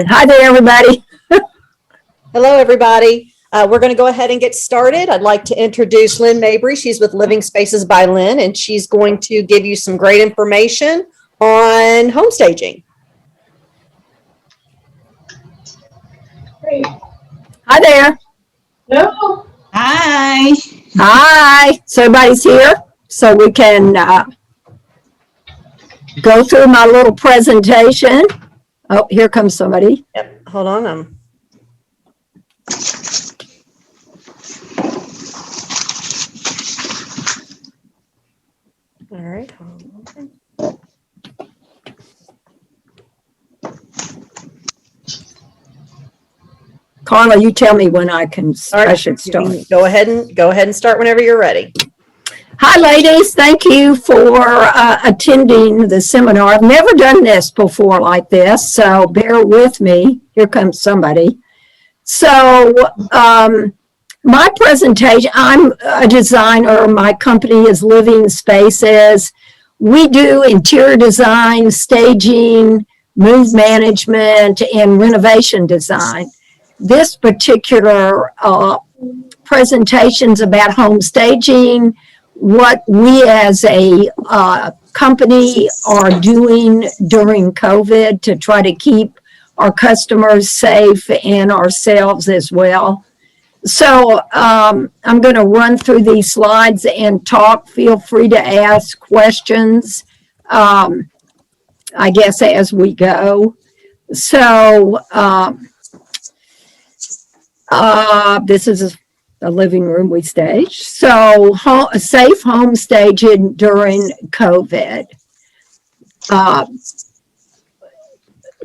Hi there, everybody. Hello, everybody. We're going to go ahead and get started. I'd like to introduce Lynn Mabry. She's with Living Spaces by Lynn, and she's going to give you some great information on home staging. Great. Hi there. Hello. Hi. Hi. So everybody's here, so we can go through my little presentation. Oh, here comes somebody. Yep. Hold on. All right. Carla, you tell me when I can. All right. I should start. Go ahead and start whenever you're ready. Hi, ladies. Thank you for attending the seminar. I've never done this before like this, so bear with me. Here comes somebody. So my presentation, I'm a designer. My company is Living Spaces. We do interior design, staging, move management, and renovation design. This particular presentation is about home staging, what we as a company are doing during COVID to try to keep our customers safe and ourselves as well. So I'm going to run through these slides and talk. Feel free to ask questions, I guess, as we go. So this is a living room we staged. So safe home staging during COVID.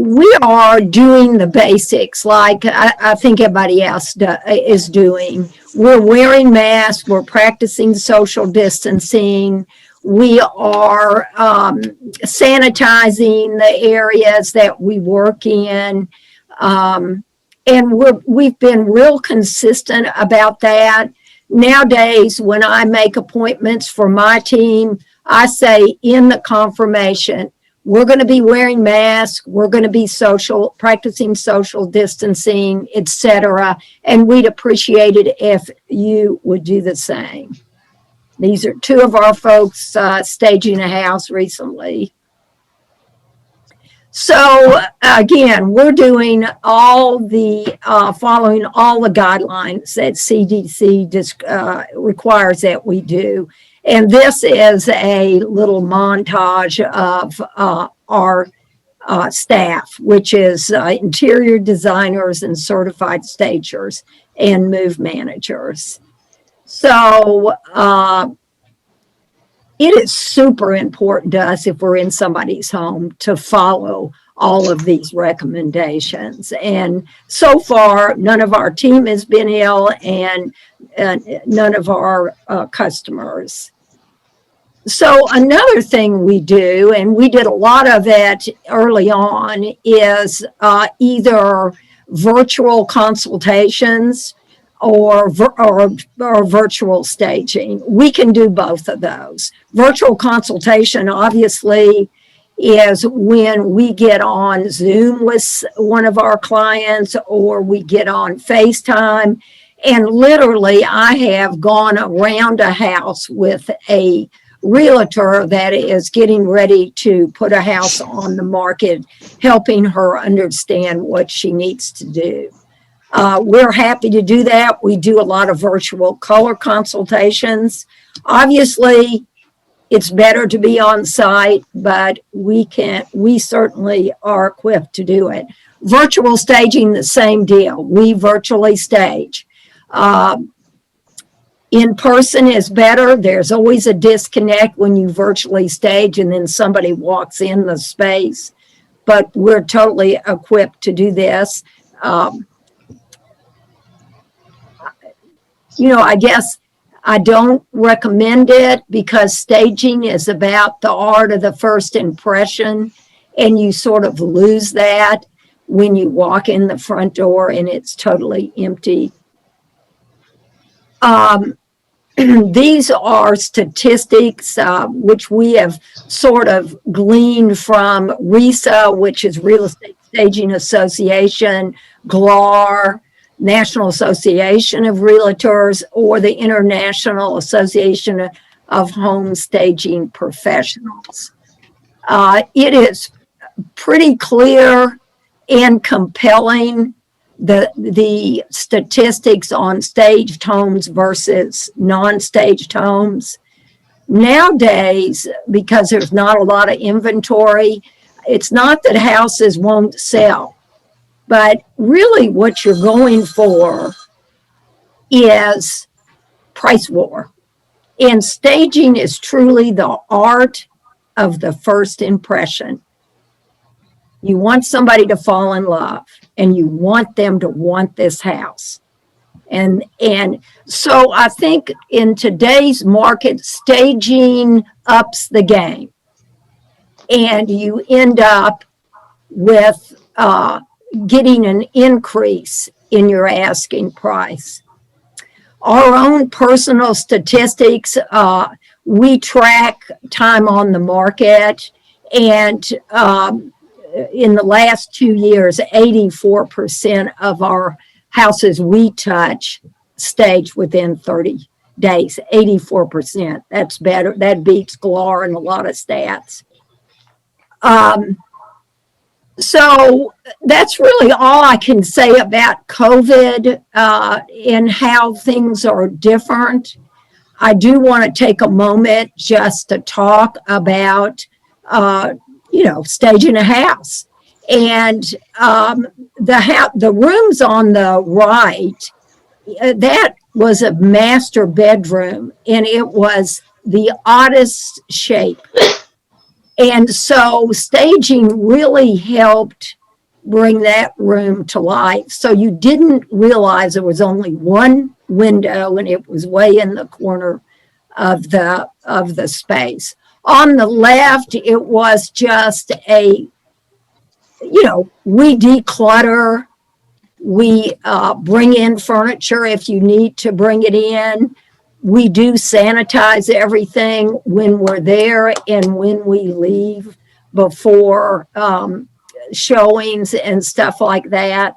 We are doing the basics like I think everybody else is doing. We're wearing masks. We're practicing social distancing. We are sanitizing the areas that we work in. And we've been real consistent about that. Nowadays, when I make appointments for my team, I say in the confirmation, we're going to be wearing masks, we're going to be practicing social distancing, etc. And we'd appreciate it if you would do the same. These are two of our folks staging a house recently. So again, we're doing all the following all the guidelines that CDC requires that we do. And this is a little montage of our staff, which is interior designers and certified stagers and move managers. So it is super important to us if we're in somebody's home to follow all of these recommendations. And so far, none of our team has been ill and none of our customers. So another thing we do, and we did a lot of it early on, is either virtual consultations or virtual staging. We can do both of those. Virtual consultation, obviously, is when we get on Zoom with one of our clients or we get on FaceTime. And literally, I have gone around a house with a realtor that is getting ready to put a house on the market, helping her understand what she needs to do. We're happy to do that. We do a lot of virtual color consultations. Obviously, it's better to be on site, but we certainly are equipped to do it. Virtual staging, the same deal. We virtually stage. In person is better. There's always a disconnect when you virtually stage and then somebody walks in the space, but we're totally equipped to do this. I guess I don't recommend it because staging is about the art of the first impression, and you sort of lose that when you walk in the front door and it's totally empty. These are statistics which we have sort of gleaned from RESA, which is Real Estate Staging Association, GLAR, National Association of Realtors, or the International Association of Home Staging Professionals. It is pretty clear and compelling, the statistics on staged homes versus non-staged homes. Nowadays, because there's not a lot of inventory, it's not that houses won't sell, but really what you're going for is price war. And staging is truly the art of the first impression. You want somebody to fall in love, and you want them to want this house. And so I think in today's market, staging ups the game, and you end up with getting an increase in your asking price. Our own personal statistics, we track time on the market, and in the last 2 years, 84% of our houses we touch stage within 30 days. 84%. That's better. That beats GLAR and a lot of stats. So that's really all I can say about COVID and how things are different. I do want to take a moment just to talk about staging a house. And the rooms on the right, that was a master bedroom, and it was the oddest shape. And so staging really helped bring that room to life. So you didn't realize there was only one window, and it was way in the corner of the space. On the left, it was just we declutter, we bring in furniture if you need to bring it in. We do sanitize everything when we're there and when we leave before showings and stuff like that.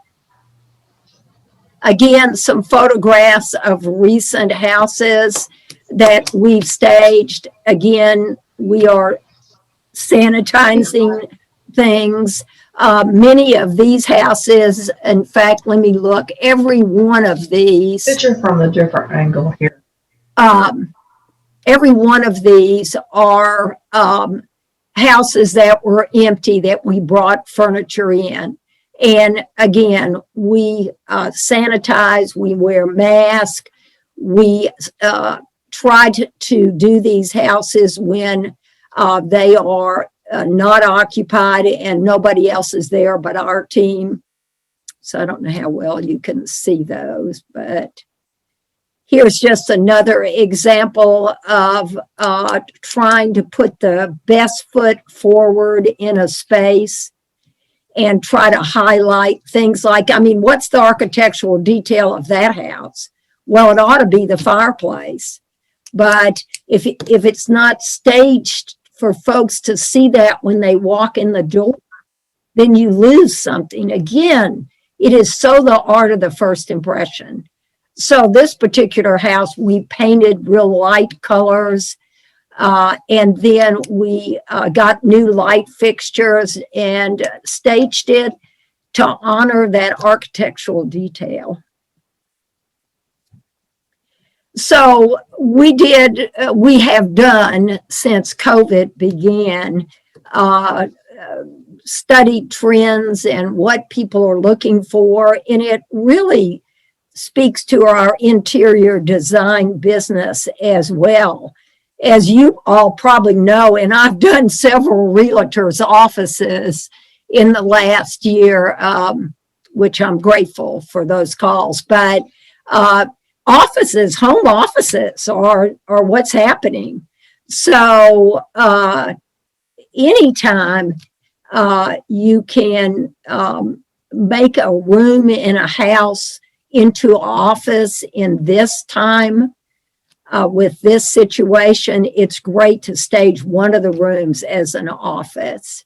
Again, some photographs of recent houses that we've staged. Again, we are sanitizing things. Many of these houses, in fact, let me look, every one of these. Picture from a different angle here. Every one of these are houses that were empty that we brought furniture in. And again, we sanitize, we wear masks, we try to do these houses when they are not occupied and nobody else is there but our team. So I don't know how well you can see those, but here's just another example of trying to put the best foot forward in a space and try to highlight things like, what's the architectural detail of that house? Well, it ought to be the fireplace. But if it's not staged for folks to see that when they walk in the door, then you lose something. Again, it is so the art of the first impression. So this particular house, we painted real light colors, and then we got new light fixtures and staged it to honor that architectural detail. So we have done since COVID began, studied trends and what people are looking for, and it really speaks to our interior design business as well. As you all probably know, and I've done several realtors' offices in the last year, which I'm grateful for those calls, but home offices are what's happening. So anytime you can make a room in a house into an office in this time, with this situation, it's great to stage one of the rooms as an office.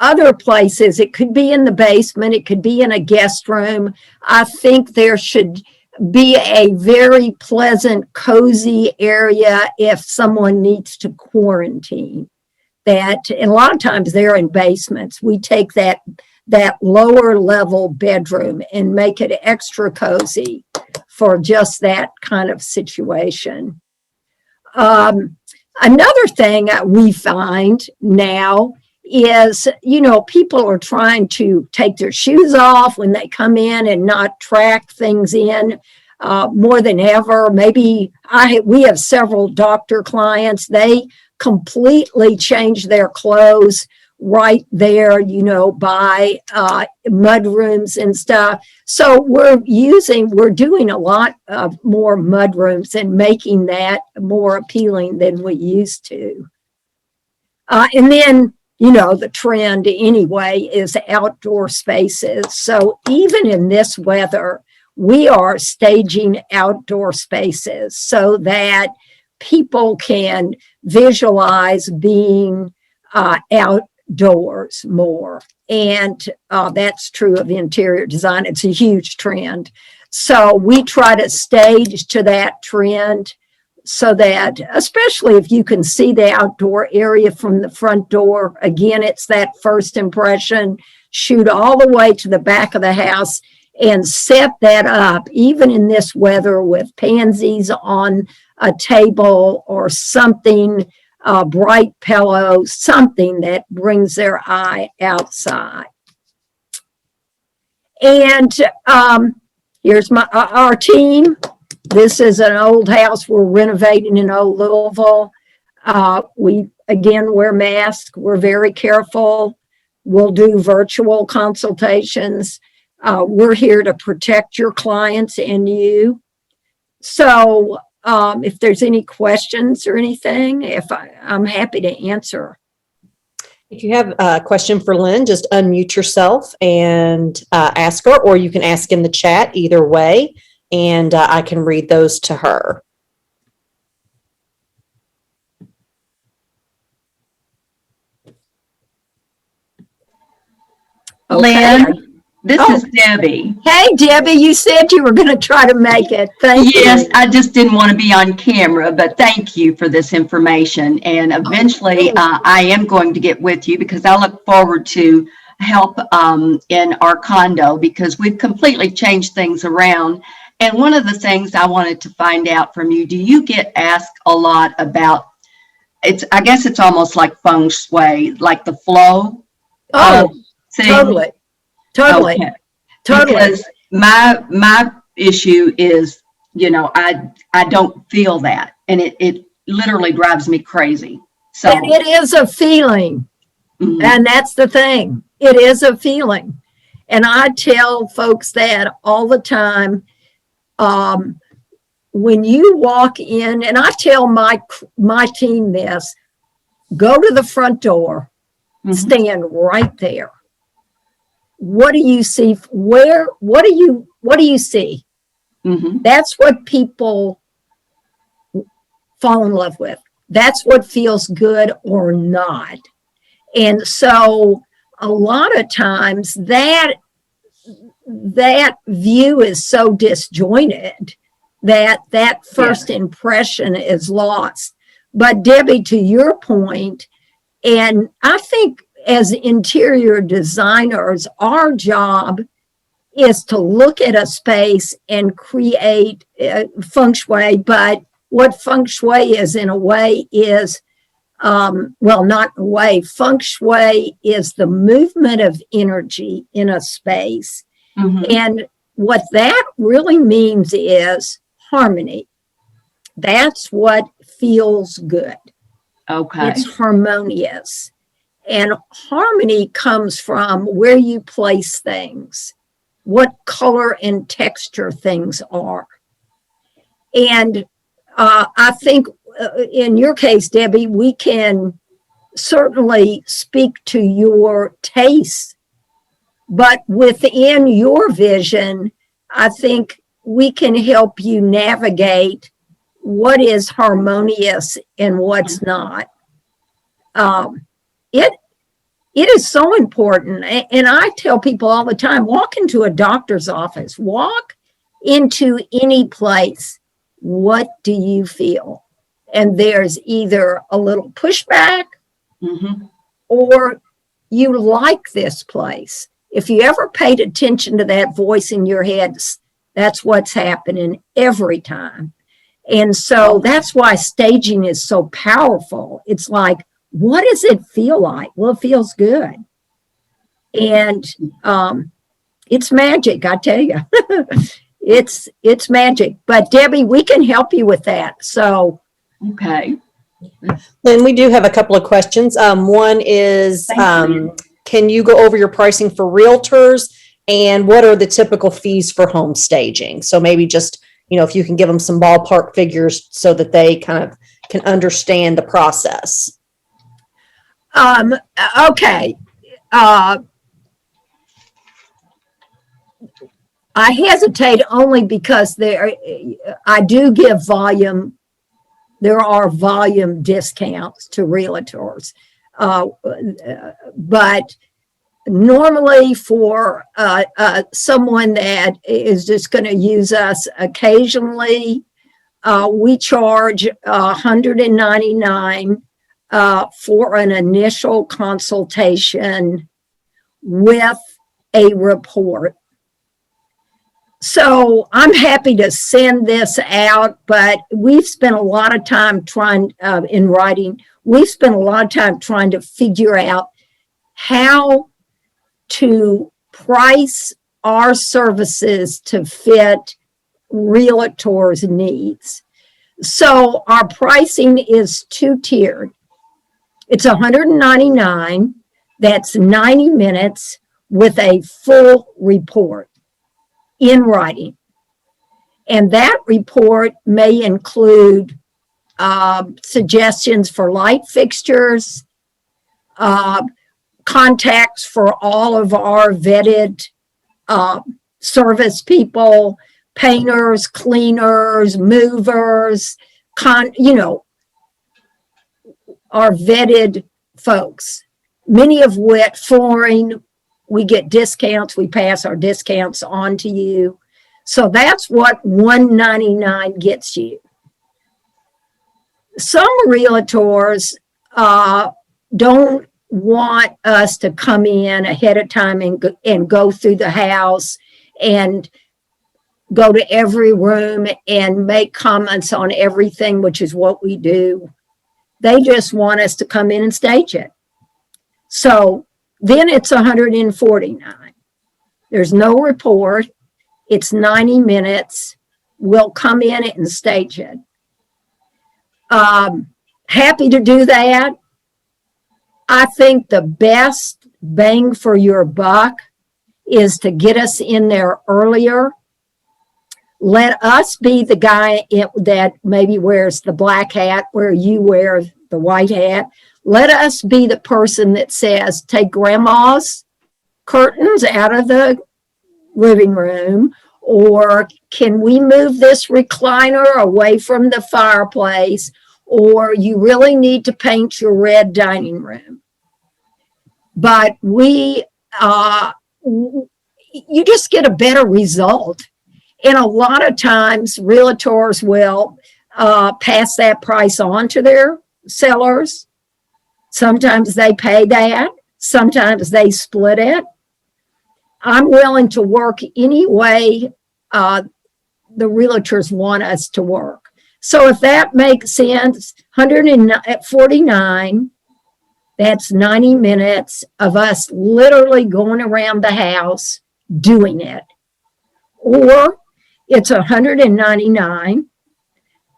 other places, it could be in the basement, it could be in a guest room. I think there should be a very pleasant, cozy area if someone needs to quarantine. And a lot of times they're in basements. We take that lower level bedroom and make it extra cozy for just that kind of situation. Another thing we find now is, people are trying to take their shoes off when they come in and not track things in more than ever. Maybe we have several doctor clients. They completely change their clothes right there, by mud rooms and stuff. So we're doing a lot of more mud rooms and making that more appealing than we used to. And then, the trend anyway is outdoor spaces. So even in this weather, we are staging outdoor spaces so that people can visualize being outdoors more. And that's true of interior design. It's a huge trend. So we try to stage to that trend so that, especially if you can see the outdoor area from the front door, again, it's that first impression, shoot all the way to the back of the house and set that up, even in this weather, with pansies on a table or something, a bright pillow, something that brings their eye outside. And here's our team. This is an old house we're renovating in Old Louisville. We, again, wear masks. We're very careful. We'll do virtual consultations. We're here to protect your clients and you. So if there's any questions or anything, I'm happy to answer. If you have a question for Lynn, just unmute yourself and ask her, or you can ask in the chat, either way, and I can read those to her. Okay. Lynn, this is Debbie. Hey, Debbie, you said you were going to try to make it. Thank you. Yes, I just didn't want to be on camera, but thank you for this information. And eventually I am going to get with you because I look forward to help in our condo because we've completely changed things around. And one of the things I wanted to find out from you, do you get asked a lot about, I guess it's almost like feng shui, like the flow? Totally. Okay. Because my issue is, I don't feel that, and it literally drives me crazy. So and it is a feeling, and that's the thing. It is a feeling, and I tell folks that all the time. When you walk in, and I tell my team this: go to the front door, stand right there. What do you see? What do you see? That's what people fall in love with. That's what feels good or not. And so a lot of times that view is so disjointed that first impression is lost. But Debbie, to your point, and I think as interior designers, our job is to look at a space and create feng shui. But what feng shui is, in a way, is, well, not in a way, feng shui is the movement of energy in a space. And what that really means is harmony. That's what feels good. Okay. It's harmonious. And harmony comes from where you place things, what color and texture things are. And I think in your case, Debbie, we can certainly speak to your taste, but within your vision, I think we can help you navigate what is harmonious and what's not. it is so important. And I tell people all the time, walk into a doctor's office, walk into any place. What do you feel? And there's either a little pushback Mhm. or you like this place. If you ever paid attention to that voice in your head, that's what's happening every time. And so that's why staging is so powerful. It's like, what does it feel like? Well, it feels good. And it's magic, I tell you. it's magic. But Debbie, we can help you with that. So Okay. Lynn, we do have a couple of questions. One is, can you go over your pricing for realtors and what are the typical fees for home staging? So maybe just, if you can give them some ballpark figures so that they kind of can understand the process. okay. I hesitate only because I do give volume. There are volume discounts to realtors. But normally for someone that is just going to use us occasionally, we charge $199 for an initial consultation with a report. So I'm happy to send this out, but we've spent a lot of time trying in writing. We've spent a lot of time trying to figure out how to price our services to fit realtors' needs. So our pricing is two-tiered. It's $199. That's 90 minutes with a full report in writing. And that report may include suggestions for light fixtures, contacts for all of our vetted service people, painters, cleaners, movers, our vetted folks, many of which flooring, we get discounts, we pass our discounts on to you. So that's what $199 gets you. Some realtors don't want us to come in ahead of time and go through the house and go to every room and make comments on everything, which is what we do. They just want us to come in and stage it. So then it's $149. There's no report. It's 90 minutes. We'll come in and stage it. Happy to do that. I think the best bang for your buck is to get us in there earlier. Let us be the guy that maybe wears the black hat where you wear the white hat. Let us be the person that says, take grandma's curtains out of the living room, or can we move this recliner away from the fireplace, or you really need to paint your red dining room. But you just get a better result. And a lot of times realtors will pass that price on to their sellers. Sometimes they pay that. Sometimes they split it. I'm willing to work any way the realtors want us to work. So if that makes sense, $149, that's 90 minutes of us literally going around the house doing it. Or it's $199.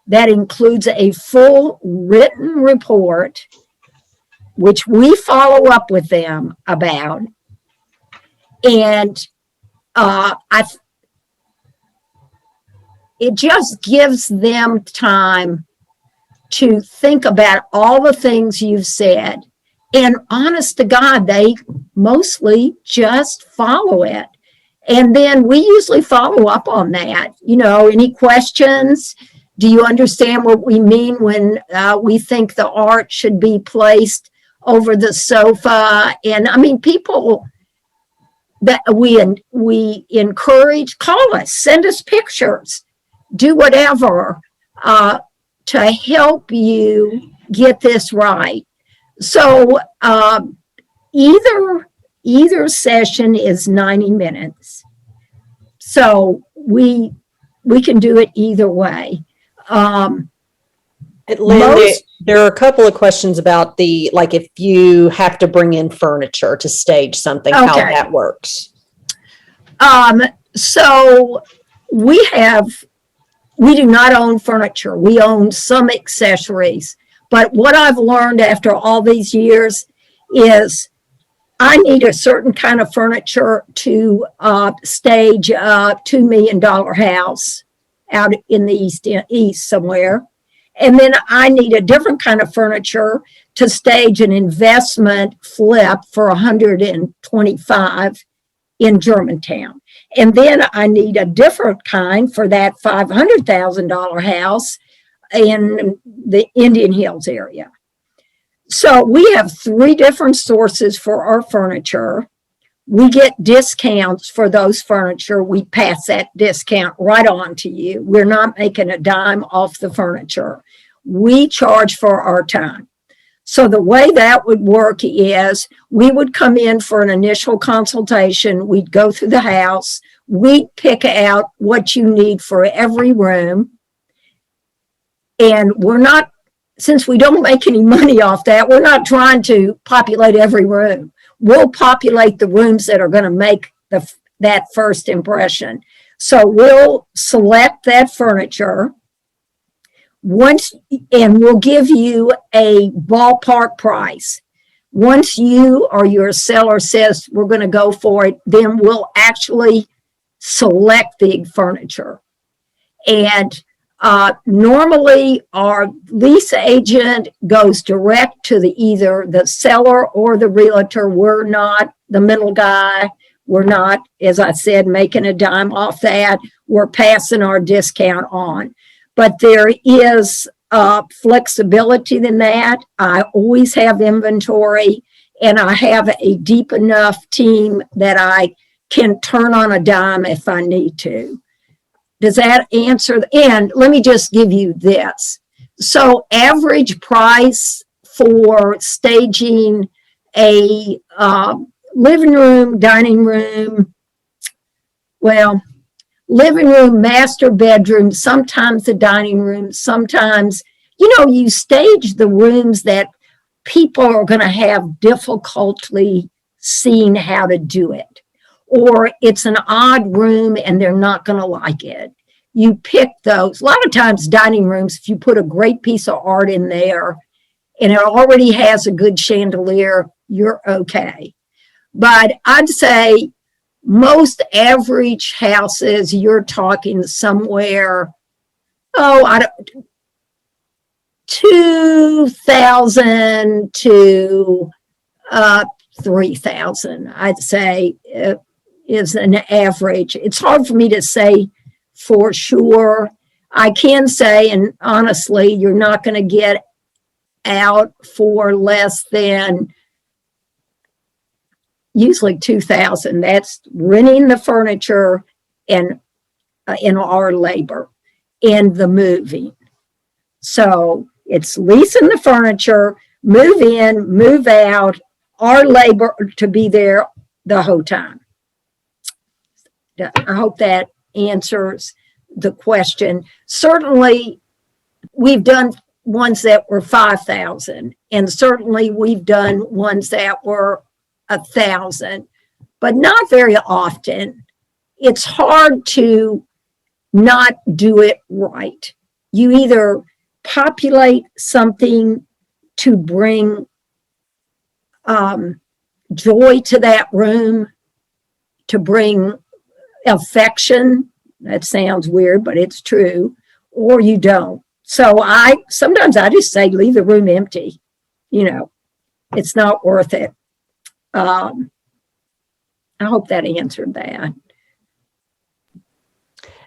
That includes a full written report, which we follow up with them about. And it just gives them time to think about all the things you've said. And honest to God, they mostly just follow it. And then we usually follow up on that. Any questions? Do you understand what we mean when we think the art should be placed over the sofa. And I mean, people that we encourage, call us, send us pictures, do whatever to help you get this right. So either session is 90 minutes. So we can do it either way. Lynn, Most- there are a couple of questions about like if you have to bring in furniture to stage something, how Okay. that works. So we do not own furniture. We own some accessories. But what I've learned after all these years is I need a certain kind of furniture to stage a $2 million house out in the east somewhere. And then I need a different kind of furniture to stage an investment flip for 125 in Germantown. And then I need a different kind for that $500,000 house in the Indian Hills area. So we have 3 different sources for our furniture. We get discounts for those furniture. We pass that discount right on to you. We're not making a dime off the furniture. We charge for our time. So the way that would work is we would come in for an initial consultation. We'd go through the house. We'd pick out what you need for every room. And we're not, since we don't make any money off that, we're not trying to populate every room. We'll populate the rooms that are going to make that first impression. So we'll select that furniture and we'll give you a ballpark price. Once you or your seller says we're going to go for it, then we'll actually select the furniture. And normally our lease agent goes direct to either the seller or the realtor. We're not the middle guy. We're not, as I said, making a dime off that. We're passing our discount on. But there is flexibility in that. I always have inventory, and I have a deep enough team that I can turn on a dime if I need to. Does that answer? And let me just give you this. So average price for staging a living room, dining room, well, living room, master bedroom, sometimes the dining room, sometimes, you stage the rooms that people are going to have difficulty seeing how to do it. Or it's an odd room and they're not going to like it. You pick those. A lot of times dining rooms, if you put a great piece of art in there and it already has a good chandelier, you're okay. But I'd say most average houses, you're talking somewhere, $2,000 to $3,000, I'd say, is an average. It's hard for me to say for sure. I can say, and honestly, you're not going to get out for less than usually $2,000. That's renting the furniture and in our labor and the moving. So it's leasing the furniture, move in, move out, our labor to be there the whole time. I hope that answers the question. Certainly, we've done ones that were 5,000, and certainly we've done ones that were 1,000, but not very often. It's hard to not do it right. You either populate something to bring joy to that room, to bring affection. That sounds weird, but it's true. Or you don't. So sometimes I just say, leave the room empty. It's not worth it. I hope that answered that.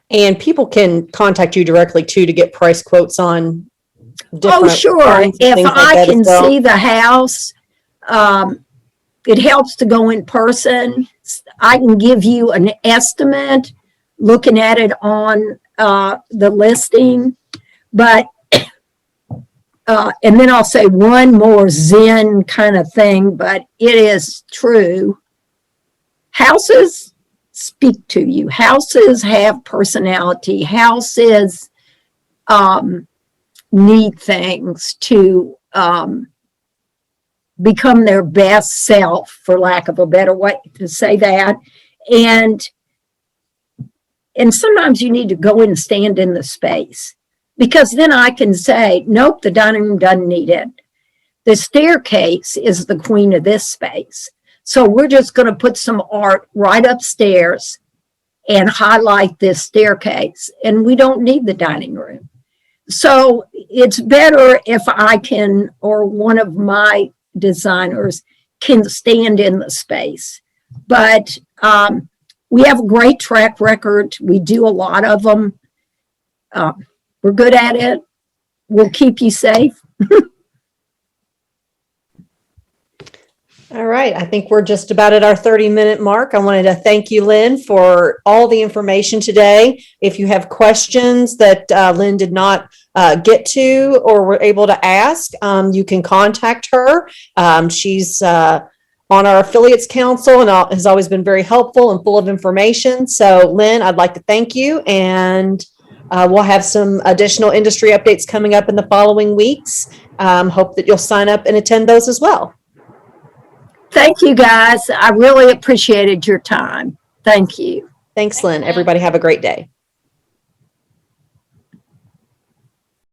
And people can contact you directly too to get price quotes on different. Oh, sure. If I can see the house, it helps to go in person. I can give you an estimate looking at it on the listing, but and then I'll say one more Zen kind of thing, but it is true. Houses speak to you. Houses have personality. Houses need things to become their best self, for lack of a better way to say that. And sometimes you need to go and stand in the space, because then I can say, nope, the dining room doesn't need it. The staircase is the queen of this space. So we're just going to put some art right upstairs and highlight this staircase. And we don't need the dining room. So it's better if I can, or one of my designers can stand in the space. But we have a great track record. We do a lot of them. We're good at it. We'll keep you safe. All right. I think we're just about at our 30-minute mark. I wanted to thank you, Lynn, for all the information today. If you have questions that Lynn did not get to or were able to ask, you can contact her. She's on our affiliates council and has always been very helpful and full of information. So, Lynn, I'd like to thank you, and we'll have some additional industry updates coming up in the following weeks. Hope that you'll sign up and attend those as well. Thank you, guys. I really appreciated your time. Thank you. Thanks, Lynn. Everybody have a great day.